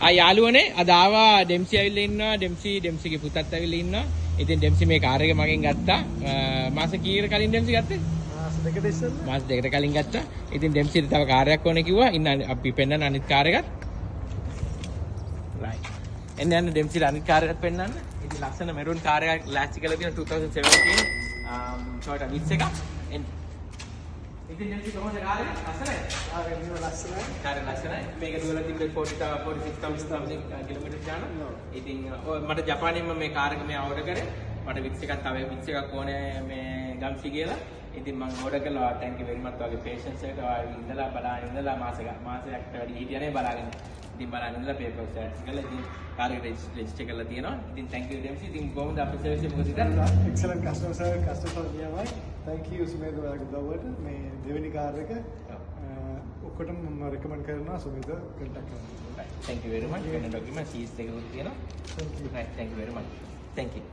යාළුවනේ අද ආවා ඩෙම්සි ඇවිල්ලා ඉන්නවා ඩෙම්සිගේ පුතත් ඇවිල්ලා ඉන්නවා. ඉතින් ඩෙම්සි මේ කාර් එක මගෙන් ගත්තා. මාස කීයකට කලින් ඩෙම්සි ගත්තේ? මාස දෙකකට කලින් ගත්තා. ඉතින් ඩෙම්සිට තව කාර් එකක් ඕනේ කිව්වා. ඉන්න අපි පෙන්නන අනිත් කාර් එකත්. right. එන්න ඩෙම්සිට අනිත් කාර් එකත් පෙන්නන්න. ඉතින් ලස්සන මෙරුන් කාර් එකක් ලෑස්ති කරලා තියෙන 2017 Toyota Vitz එකක්. ඉතින් ඩෙම්සි කොහොමද කාර් එක? ලස්සනයි. ලස්සනයි. කාර් ලස්සනයි. මේක දුවලා තිබ්බේ 46,000 කිලෝමීටර් යනවා. ඉතින් මට ජපානයෙන්ම මේ කාර් එක මේ ඕඩර් කරේ. මට Vitz එකක් ඕනේ මේ ගම්සි කියලා. ඉතින් මම ඕඩර් කළා. thank you very much වගේ patience එකට ඉඳලා බලාගෙන ඉඳලා මාසයකට වැඩි හිටියනේ බලාගෙන. ඉතින් බලන්න ඉඳලා paper stats කරලා ඉතින් කාර් එක රෙජිස්ටර් කරලා තියෙනවා. ඉතින් thank you ඩෙම්සි. ඉතින් කොහොමද අපේ සර්විස් එක මොකද ඉතින්? excellent customer service customer නියමයි. thank you සුමේද ඔයාලගේ දවවට මේ දෙවෙනි කාර් එක ඔක්කොටම මම recommend කරනවා සුමේද contact කරන්න. thank you very much. වෙන document keys එකකුත් තියෙනවා. thank you very much. thank you